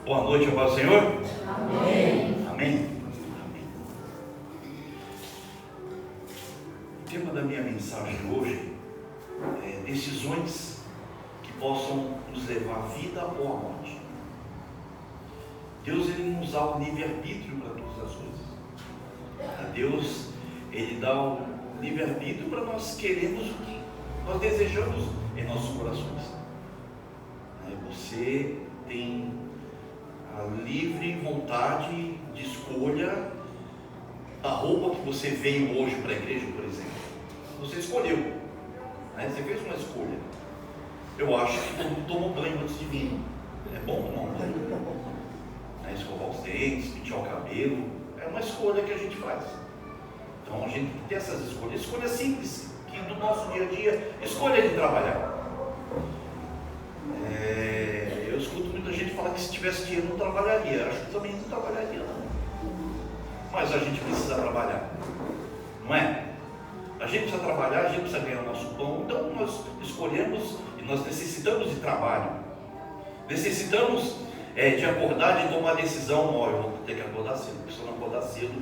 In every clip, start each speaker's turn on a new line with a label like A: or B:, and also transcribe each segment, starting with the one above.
A: Boa noite, ao Senhor.
B: Amém.
A: Amém. O tema da minha mensagem hoje é decisões que possam nos levar à vida ou à morte. Deus, Ele nos dá o livre-arbítrio para todas as coisas. Deus, Ele dá o livre-arbítrio para nós queremos o que nós desejamos em nossos corações. Você tem a livre vontade de escolha da roupa que você veio hoje para a igreja, por exemplo. Você escolheu, Você fez uma escolha. Eu acho que todo mundo tomou banho antes de vir. É bom tomar um banho, escovar os dentes, pentear o cabelo. É uma escolha que a gente faz. Então a gente tem essas escolhas simples, que do nosso dia a dia, escolha de trabalhar. Eu escuto muita gente falar que se tivesse dinheiro não trabalharia. Acho que também não trabalharia não. Mas a gente precisa trabalhar, não é? A gente precisa trabalhar, a gente precisa ganhar o nosso pão. Então nós escolhemos e nós necessitamos de trabalho. Necessitamos de acordar, de tomar decisão. Eu vou ter que acordar cedo, porque se eu não acordar cedo,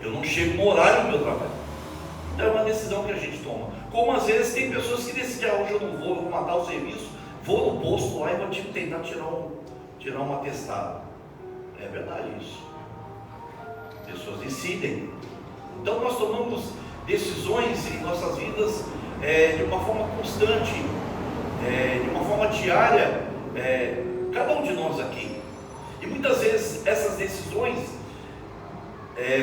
A: eu não chego no horário do meu trabalho. Então é uma decisão que a gente toma. Como às vezes tem pessoas que decidem, hoje eu não vou, eu vou matar o serviço, vou no posto lá e vou tentar tirar um atestado. É verdade isso. Pessoas decidem. Então nós tomamos decisões em nossas vidas de uma forma constante, de uma forma diária, cada um de nós aqui. E muitas vezes essas decisões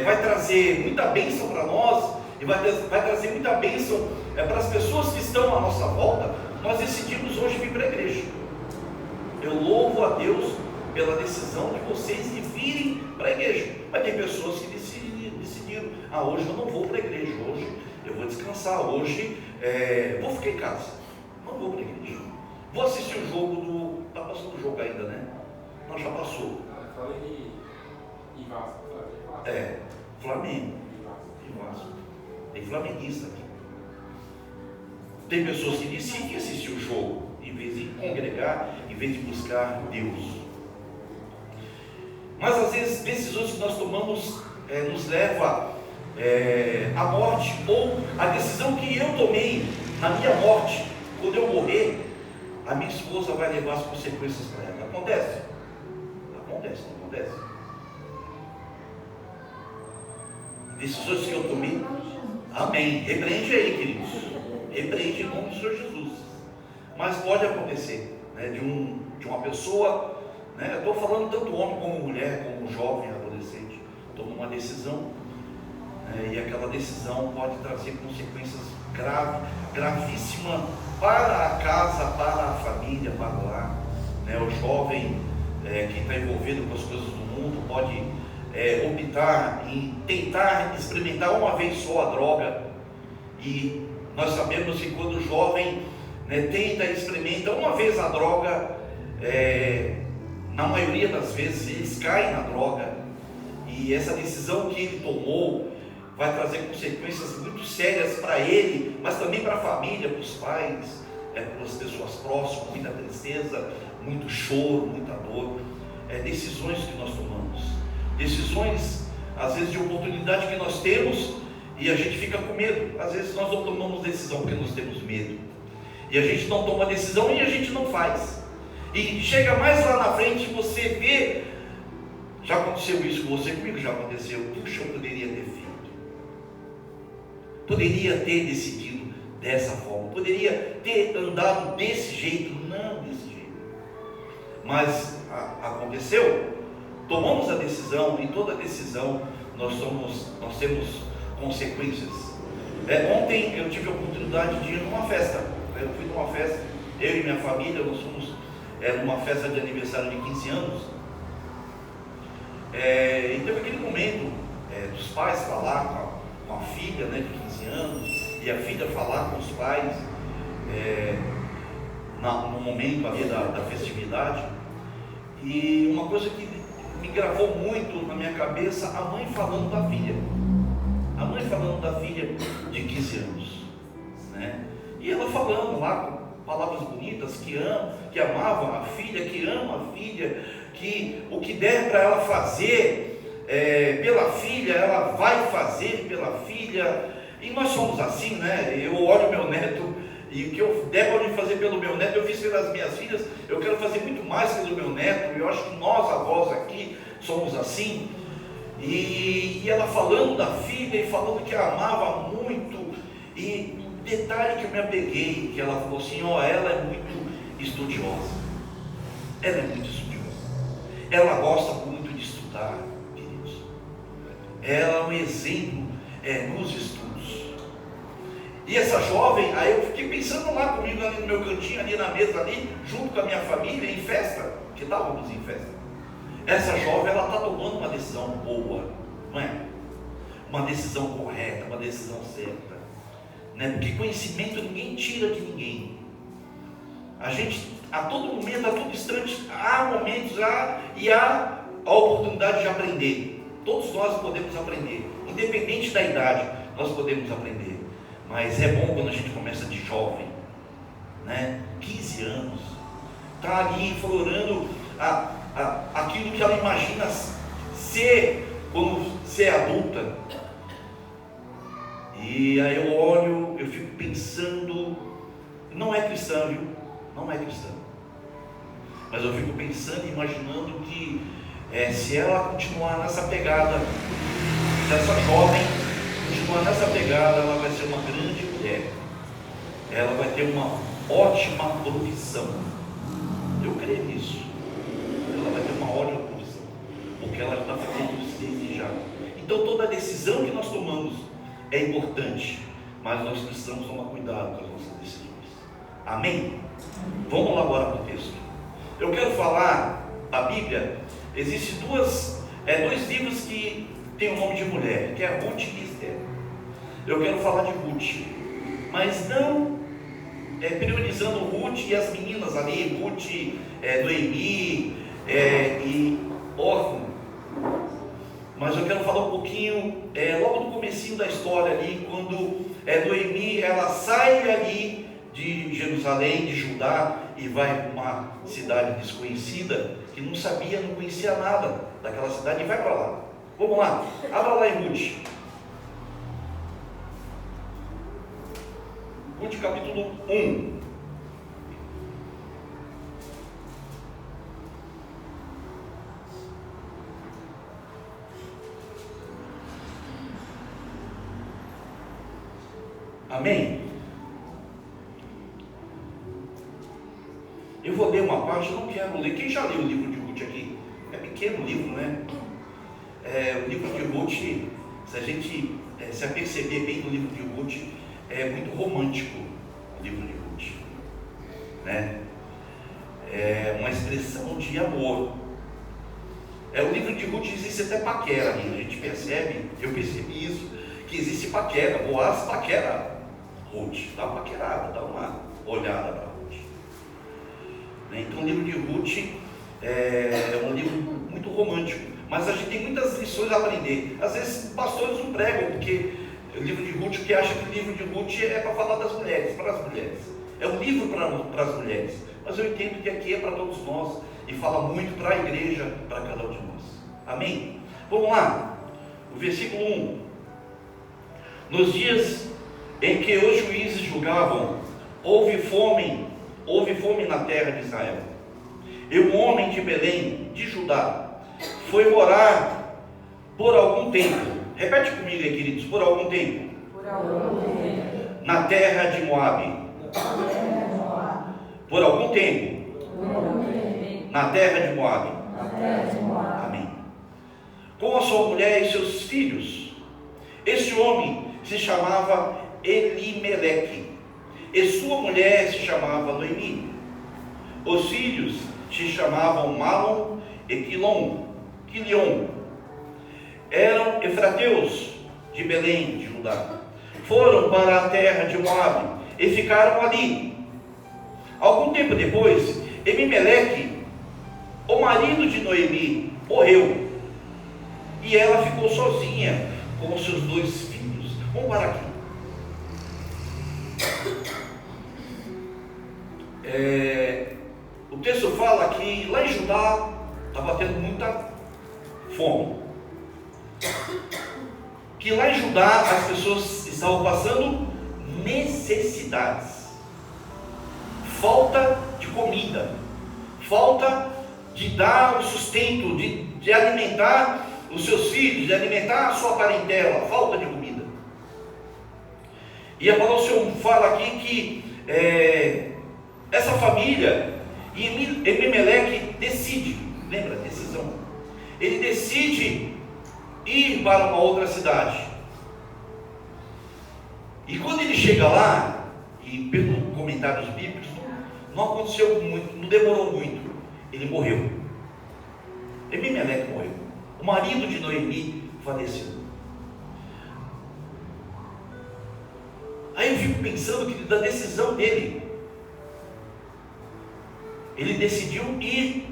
A: vai trazer muita bênção para nós e vai trazer muita bênção para as pessoas que estão à nossa volta. Nós decidimos hoje vir para a igreja. Eu louvo a Deus pela decisão de vocês de virem para a igreja. Mas tem pessoas que decidiram, hoje eu não vou para a igreja, hoje eu vou descansar, hoje vou ficar em casa, não vou para a igreja. Vou assistir o jogo está passando o jogo ainda, né? Não, já passou.
C: Falei em Vasco.
A: Flamengo e Vasco. Tem flamenguista aqui. Tem pessoas que decidem assistir o jogo, em vez de congregar, em vez de buscar Deus. Mas às vezes decisões que nós tomamos nos leva à morte, ou a decisão que eu tomei na minha morte, quando eu morrer, a minha esposa vai levar as consequências para ela. Acontece? Acontece, não acontece? Decisões que eu tomei, amém, repreende aí, queridos, repreende em nome do Senhor Jesus. Mas pode acontecer, de uma pessoa, eu estou falando tanto homem como mulher, como jovem, adolescente, toma uma decisão, e aquela decisão pode trazer consequências gravíssimas para a casa, para a família, para o lar. O jovem que está envolvido com as coisas do mundo pode optar em tentar experimentar uma vez só a droga, e nós sabemos que quando o jovem tenta, experimenta uma vez a droga, na maioria das vezes eles caem na droga, e essa decisão que ele tomou vai trazer consequências muito sérias para ele, mas também para a família, para os pais, para as pessoas próximas, muita tristeza, muito choro, muita dor. Decisões que nós tomamos, decisões às vezes de oportunidade que nós temos, e a gente fica com medo. Às vezes nós não tomamos decisão porque nós temos medo, e a gente não toma decisão e a gente não faz, e chega mais lá na frente, você vê, já aconteceu isso com você, comigo já aconteceu, puxa, eu poderia ter feito, poderia ter decidido dessa forma, poderia ter andado desse jeito, não desse jeito, mas aconteceu, tomamos a decisão, e toda decisão nós temos consequências. Ontem eu tive a oportunidade de ir numa festa, eu fui numa festa, eu e minha família, nós fomos numa festa de aniversário de 15 anos, e teve aquele momento dos pais falar com a filha, de 15 anos, e a filha falar com os pais, no momento ali da festividade, e uma coisa que me gravou muito na minha cabeça, a mãe falando da filha, de 15 anos, e ela falando lá palavras bonitas, que amava a filha, que ama a filha, que o que der para ela fazer pela filha, ela vai fazer pela filha. E nós somos assim, né? Eu olho meu neto, e o que eu der para fazer pelo meu neto, eu fiz pelas minhas filhas, eu quero fazer muito mais pelo meu neto. Eu acho que nós, avós aqui, somos assim. E ela falando da filha, e falando que a amava muito, e detalhe que eu me apeguei, que ela falou assim, ela é muito estudiosa. Ela é muito estudiosa. Ela gosta muito de estudar, queridos. Ela é um exemplo nos estudos. E essa jovem, aí eu fiquei pensando lá comigo, ali no meu cantinho, ali na mesa, ali, junto com a minha família, em festa, que estávamos em festa. Essa jovem, ela está tomando uma decisão boa, não é? Uma decisão correta, uma decisão certa, né? Porque conhecimento ninguém tira de ninguém. A gente, a todo momento, a todo instante, há momentos, há a oportunidade de aprender. Todos nós podemos aprender, independente da idade, nós podemos aprender. Mas é bom quando a gente começa de jovem, né? 15 anos, está ali florando aquilo que ela imagina ser quando ser adulta. E aí eu olho, eu fico pensando, não é cristã, viu? Não é cristã. Mas eu fico pensando, imaginando que se ela continuar nessa pegada, se essa jovem continuar nessa pegada, ela vai ser uma grande mulher. Ela vai ter uma ótima profissão. Eu creio nisso. Ela vai ter uma ótima profissão, porque ela está fazendo isso desde já. Então toda decisão que nós tomamos é importante, mas nós precisamos tomar cuidado com as nossas decisões. Amém? Vamos lá agora para o texto. Eu quero falar, a Bíblia, existem dois livros que têm o nome de mulher, que é Ruth e Esther. Eu quero falar de Ruth, mas não priorizando Ruth e as meninas ali, Ruth, Noemi e Orfa. Mas eu quero falar um pouquinho, logo no comecinho da história ali, quando Noemi, ela sai ali de Jerusalém, de Judá, e vai para uma cidade desconhecida, que não sabia, não conhecia nada daquela cidade, e vai para lá. Vamos lá, abra lá em Ruth. Ruth capítulo 1. Amém? Eu vou ler uma parte, eu não quero ler. Quem já leu o livro de Ruth aqui? É pequeno o livro, né? O livro de Ruth, se a gente se aperceber bem no livro de Ruth, é muito romântico o livro de Ruth, né? É uma expressão de amor. O livro de Ruth existe até paquera ali, a gente percebe, eu percebi isso, que existe paquera. Boaz paquera Ruth, dá uma paquerada, dá uma olhada para Ruth. Então o livro de Ruth é um livro muito romântico, mas a gente tem muitas lições a aprender. Às vezes pastores não pregam, porque o livro de Ruth, que acha que o livro de Ruth é para falar das mulheres, para as mulheres. É um livro para as mulheres, mas eu entendo que aqui é para todos nós, e fala muito para a igreja, para cada um de nós. Amém? Vamos lá, o versículo 1. Nos dias em que os juízes julgavam, houve fome na terra de Israel. E um homem de Belém, de Judá, foi morar por algum tempo. Repete comigo aí, queridos, por algum tempo. Na terra de Moabe. Por algum tempo. Na terra de Moabe. Amém. Com a sua mulher e seus filhos. Esse homem se chamava Elimeleque, e sua mulher se chamava Noemi. Os filhos se chamavam Malom e Quilion. Eram efrateus de Belém, de Judá. Foram para a terra de Moabe e ficaram ali. Algum tempo depois, Elimeleque, o marido de Noemi, morreu, e ela ficou sozinha com os seus 2 filhos. Vamos parar aqui. o texto fala que lá em Judá estava tendo muita fome. Que lá em Judá as pessoas estavam passando necessidades, falta de comida, falta de dar o sustento, de alimentar os seus filhos, de alimentar a sua parentela, falta de comida. E a palavra do Senhor fala aqui que essa família, e Elimeleque decide, lembra, decisão, ele decide ir para uma outra cidade. E quando ele chega lá, e pelos comentários bíblicos, não aconteceu muito, não demorou muito, ele morreu. Elimeleque morreu. O marido de Noemi faleceu. Aí eu fico pensando que da decisão dele, ele decidiu ir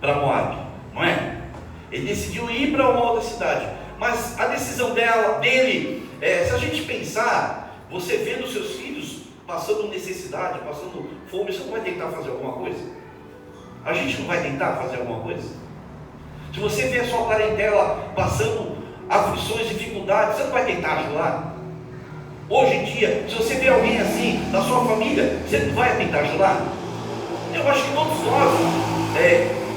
A: para Moabe, não é? Ele decidiu ir para uma outra cidade. Mas a decisão dele, se a gente pensar, você vendo os seus filhos passando necessidade, passando fome, você não vai tentar fazer alguma coisa? A gente não vai tentar fazer alguma coisa? Se você vê a sua parentela passando aflições, dificuldades, você não vai tentar ajudar? Hoje em dia, se você vê alguém assim, da sua família, você não vai tentar ajudar? Eu acho que todos nós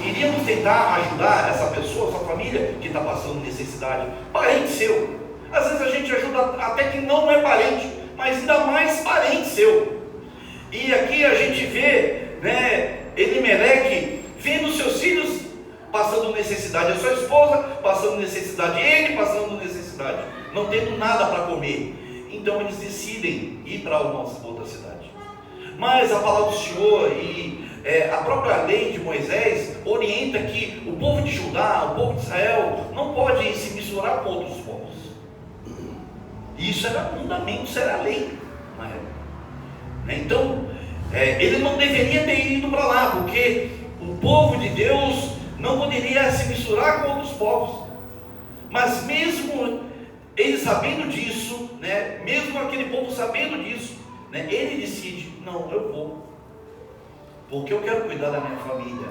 A: iríamos tentar ajudar essa pessoa, essa família que está passando necessidade. Parente seu. Às vezes a gente ajuda até que não é parente, mas ainda mais parente seu. E aqui a gente vê, Elimeleque vendo seus filhos passando necessidade, a sua esposa passando necessidade, ele passando necessidade, não tendo nada para comer. Então eles decidem ir para uma outra cidade. Mas a palavra do Senhor e a própria lei de Moisés orienta que o povo de Judá, o povo de Israel, não pode se misturar com outros povos. Isso era fundamento, isso era lei na época. Então, ele não deveria ter ido para lá, porque o povo de Deus não poderia se misturar com outros povos. Mas mesmo ele sabendo disso, mesmo aquele povo sabendo disso, ele decide: não, eu vou, porque eu quero cuidar da minha família,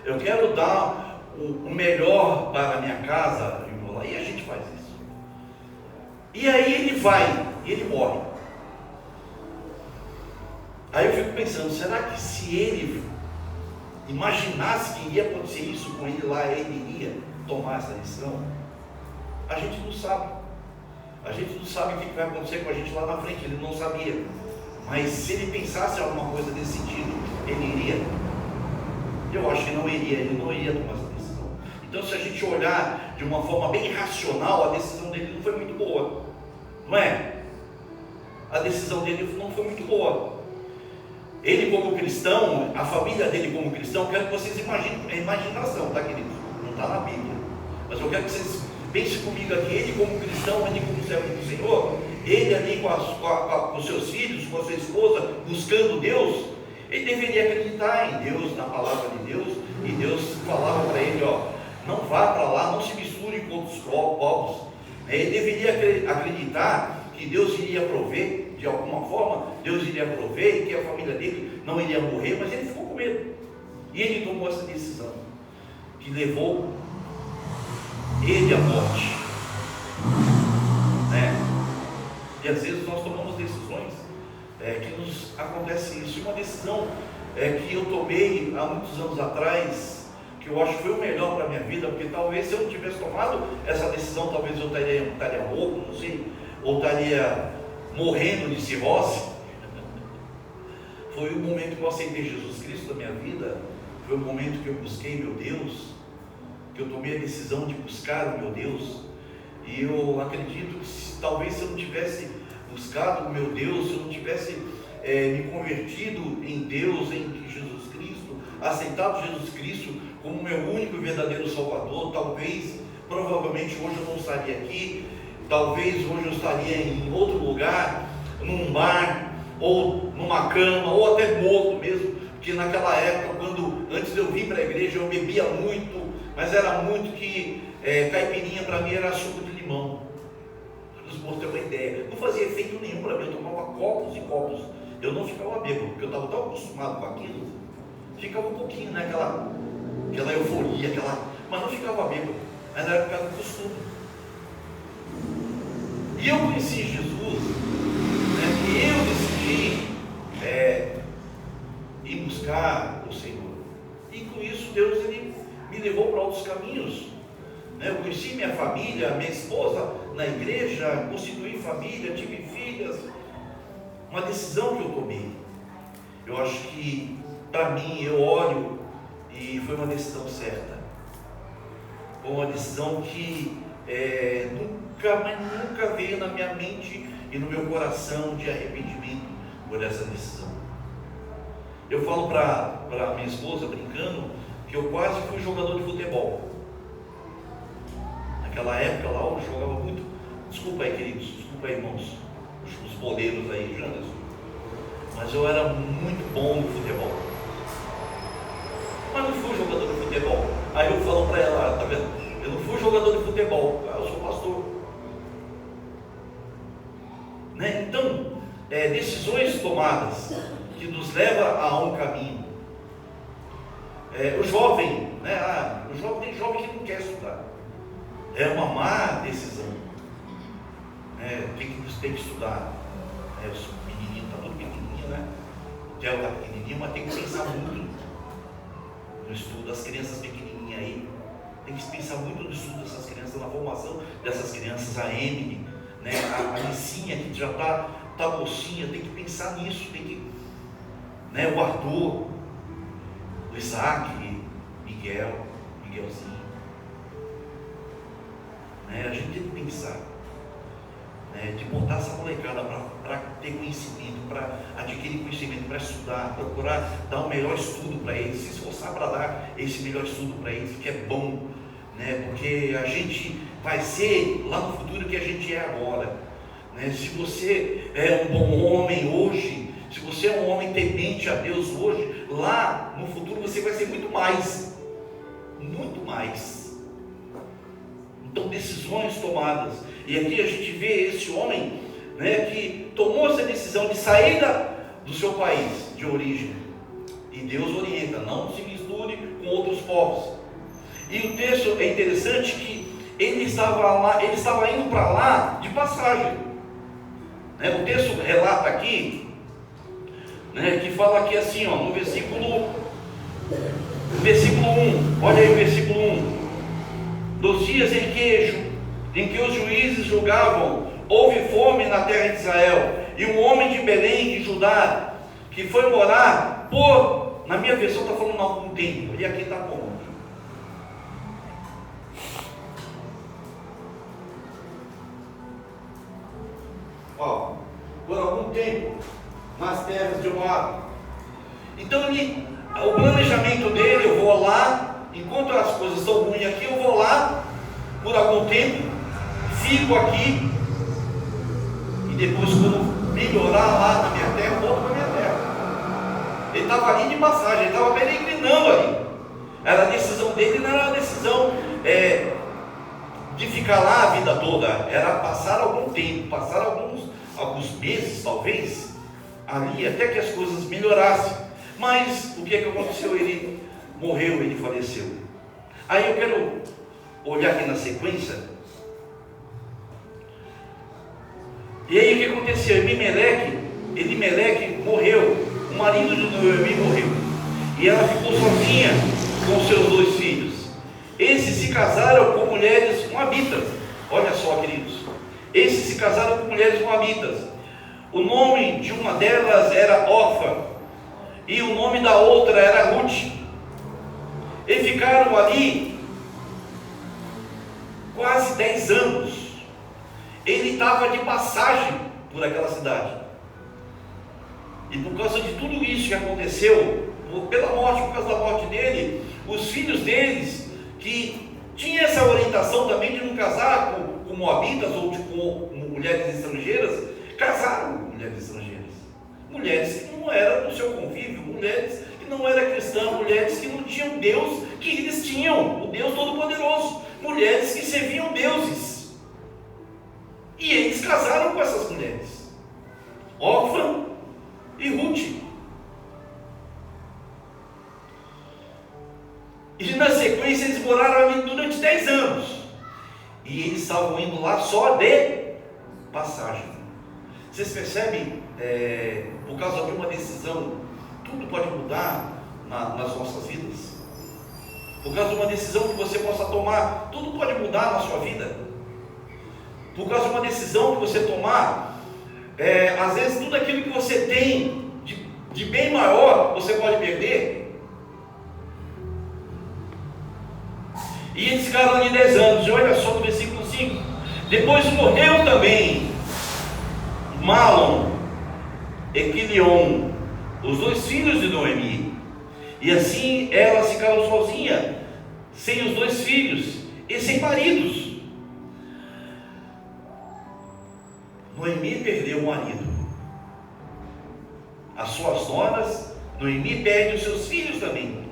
A: eu quero dar o melhor para a minha casa, e a gente faz isso. E aí ele vai, e ele morre. Aí eu fico pensando, será que se ele imaginasse que iria acontecer isso com ele lá, ele iria tomar essa decisão? A gente não sabe. A gente não sabe o que vai acontecer com a gente lá na frente, ele não sabia. Mas se ele pensasse em alguma coisa desse sentido, ele iria? Eu acho que não iria, ele não iria tomar essa decisão. Então, se a gente olhar de uma forma bem racional, a decisão dele não foi muito boa, não é? A decisão dele não foi muito boa. Ele como cristão, a família dele como cristão, eu quero que vocês imaginem, é imaginação, tá, queridos? Não está na Bíblia, mas eu quero que vocês pensem comigo aqui, ele como cristão, ele como servo do Senhor, ele ali com os seus filhos, com a sua esposa, buscando Deus, ele deveria acreditar em Deus, na palavra de Deus, e Deus falava para ele: não vá para lá, não se misture com outros povos. Ele deveria acreditar que Deus iria prover, de alguma forma, Deus iria prover, e que a família dele não iria morrer, mas ele ficou com medo, e ele tomou essa decisão, que levou ele à morte. E às vezes nós tomamos decisões que nos acontece isso. Uma decisão que eu tomei há muitos anos atrás, que eu acho que foi o melhor para a minha vida, porque talvez se eu não tivesse tomado essa decisão, talvez eu estaria louco, não sei, ou estaria morrendo de cirrose. Foi o momento que eu aceitei Jesus Cristo na minha vida, foi o momento que eu busquei meu Deus, que eu tomei a decisão de buscar o meu Deus. E eu acredito que talvez se eu não tivesse buscado o meu Deus, se eu não tivesse me convertido em Deus, em Jesus Cristo, aceitado Jesus Cristo como meu único e verdadeiro Salvador, talvez, provavelmente hoje eu não estaria aqui, talvez hoje eu estaria em outro lugar, num bar, ou numa cama, ou até morto mesmo, porque naquela época, antes de eu vir para a igreja, eu bebia muito, mas era muito que caipirinha para mim era suco de limão. Para os moços terem uma ideia, não fazia efeito nenhum para mim, eu tomava copos e copos eu não ficava bêbado, porque eu estava tão acostumado com aquilo, ficava um pouquinho, né, aquela euforia, mas não ficava bêbado, mas era por causa do costume. E eu conheci Jesus, né, e eu decidi ir buscar o Senhor. E com isso Deus ele me levou para outros caminhos. Eu conheci minha família, minha esposa na igreja, constituí família, tive filhas. Uma decisão que eu tomei. Eu acho que, para mim, eu olho e foi uma decisão certa. Foi uma decisão que nunca veio na minha mente e no meu coração de arrependimento por essa decisão. Eu falo para minha esposa, brincando, que eu quase fui jogador de futebol. Naquela época lá eu jogava muito. Desculpa aí, queridos, desculpa aí, irmãos, os boleiros aí, Janderson. Mas eu era muito bom no futebol. Mas não fui jogador de futebol. Aí eu falo para ela, tá vendo? Eu não fui jogador de futebol, eu sou pastor. Né? Então, decisões tomadas que nos levam a um caminho. O jovem, né? Tem jovem que não quer estudar. É uma má decisão. Tem que estudar. Os menininhos estão tudo pequenininho, né? O Theo está pequenininho, mas tem que pensar muito no estudo das crianças pequenininhas aí. Tem que pensar muito no estudo dessas crianças, na formação dessas crianças. A Emily, né? A Licinha, que já está mocinha, tem que pensar nisso. Tem que, né? O Arthur, o Isaac, Miguelzinho. A gente tem que pensar, de botar essa molecada para ter conhecimento, para adquirir conhecimento, para estudar, procurar dar um melhor estudo para eles, se esforçar para dar esse melhor estudo para eles, que é bom, porque a gente vai ser lá no futuro o que a gente é agora. Se você é um bom homem hoje, se você é um homem temente a Deus hoje, lá no futuro você vai ser muito mais. Muito mais. Então, decisões tomadas. E aqui a gente vê esse homem, que tomou essa decisão de sair do seu país de origem. E Deus orienta, não se misture com outros povos. E o texto é interessante que ele estava indo para lá de passagem. O texto relata aqui, que fala aqui assim, no versículo 1, olha aí o versículo 1. Dos dias em que os juízes julgavam, houve fome na terra de Israel, e um homem de Belém, de Judá, que foi morar na minha versão está falando algum tempo, e aqui está bom. Por algum tempo, nas terras de Moab. Então o planejamento dele, eu vou lá, enquanto as coisas estão ruins aqui, eu vou lá por algum tempo, fico aqui, e depois, quando melhorar lá na minha terra, volto para a minha terra. Ele estava ali de passagem, ele estava peregrinando ali. Era a decisão dele, não era a decisão de ficar lá a vida toda, era passar algum tempo, passar alguns meses, talvez, ali, até que as coisas melhorassem. Mas o que aconteceu? Ele morreu, ele faleceu. Aí eu quero olhar aqui na sequência. E aí o que aconteceu? Elimeleque morreu, o marido de Noemi morreu, e ela ficou sozinha com seus 2 filhos. Esses se casaram com mulheres moabitas. Olha só, queridos, esses se casaram com mulheres moabitas. O nome de uma delas era Orfa, e o nome da outra era Ruth. E ficaram ali quase 10 anos. Ele estava de passagem por aquela cidade. E por causa de tudo isso que aconteceu, por causa da morte dele, os filhos deles, que tinham essa orientação também de não casar com moabitas ou com mulheres estrangeiras, casaram com mulheres estrangeiras. Mulheres que não eram do seu convívio, mulheres que não eram cristãs, mulheres que não tinham Deus que eles tinham, o Deus Todo-Poderoso, mulheres que serviam deuses. E eles casaram com essas mulheres. Orfa e Ruth. E na sequência eles moraram ali durante 10 anos. E eles estavam indo lá só de passagem. Vocês percebem, por causa de uma decisão, tudo pode mudar nas nossas vidas. Por causa de uma decisão que você possa tomar, tudo pode mudar na sua vida. Por causa de uma decisão que você tomar, às vezes tudo aquilo que você tem de bem maior, você pode perder. E eles ficaram ali 10 anos, e olha só no versículo 5, depois morreu também Malom e Quilion, os 2 filhos de Noemi, e assim ela ficaram sozinha, sem os 2 filhos e sem maridos. Noemi perdeu o marido, as suas noras. Noemi perde os seus filhos também.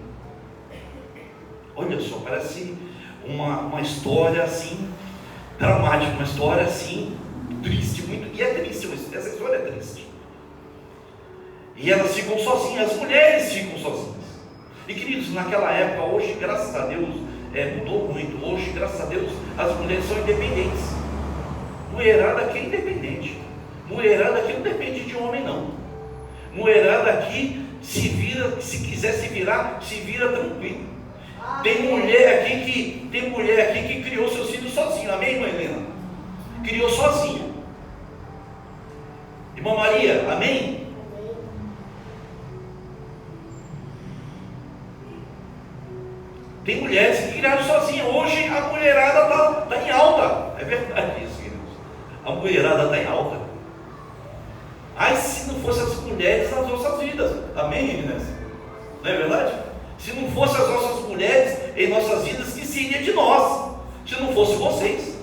A: Olha só, parece uma história assim dramática, uma história assim triste, muito, e é triste, essa história é triste. E elas ficam sozinhas, as mulheres ficam sozinhas. E queridos, naquela época, hoje graças a Deus mudou muito. Hoje graças a Deus as mulheres são independentes. Mulherada aqui é independente. Mulherada aqui não depende de homem não. Mulherada aqui se vira, se quiser se virar, se vira tranquilo. Tem mulher aqui que criou seus filhos sozinho. Amém, irmã Helena? Criou sozinha. Irmã Maria, amém? Tem mulheres que criaram sozinha. Hoje a mulherada está em alta. É verdade isso, queridos. A mulherada está em alta. Ai, se não fossem as mulheres nas nossas vidas. Amém, meninas? Não é verdade? Se não fossem as nossas mulheres em nossas vidas, que seria de nós? Se não fosse vocês.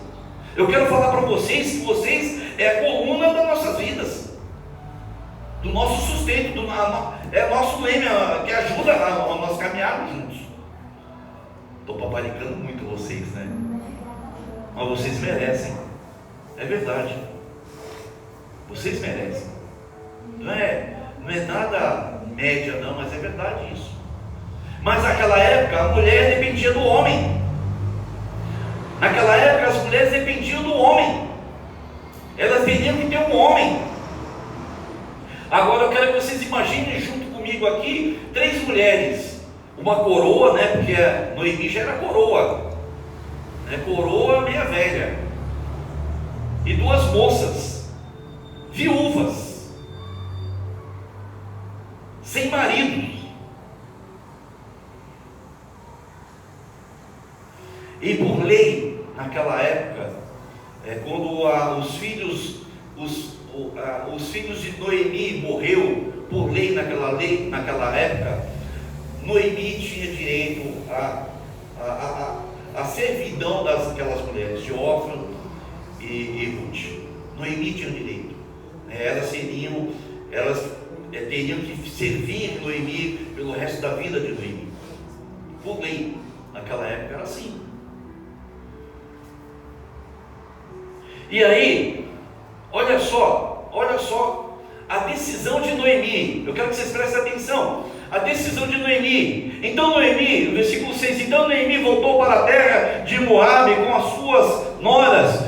A: Eu quero falar para vocês que vocês é a coluna das nossas vidas, do nosso sustento, é o nosso leme que ajuda a nós caminharmos juntos. Estou paparicando muito vocês, né? Mas vocês merecem. É verdade. Vocês merecem. Não é nada média não, mas é verdade isso. Mas naquela época a mulher dependia do homem. Naquela época as mulheres dependiam do homem. Elas teriam que ter um homem. Agora eu quero que vocês imaginem junto comigo aqui 3 mulheres. Uma coroa, né? Porque Noemi já era coroa, né? Coroa meia velha. E 2 moças, viúvas, sem marido. E por lei, naquela época, quando os filhos de Noemi morreu, por lei naquela época, Noemi tinha direito à servidão daquelas mulheres, de Orfa e Ruth. Noemi tinha direito. Elas teriam que servir Noemi pelo resto da vida de Noemi. Por lei, naquela época era assim. E aí, olha só a decisão de Noemi. Eu quero que vocês prestem atenção. A decisão de Noemi. Então Noemi, no versículo 6, então Noemi voltou para a terra de Moabe com as suas noras,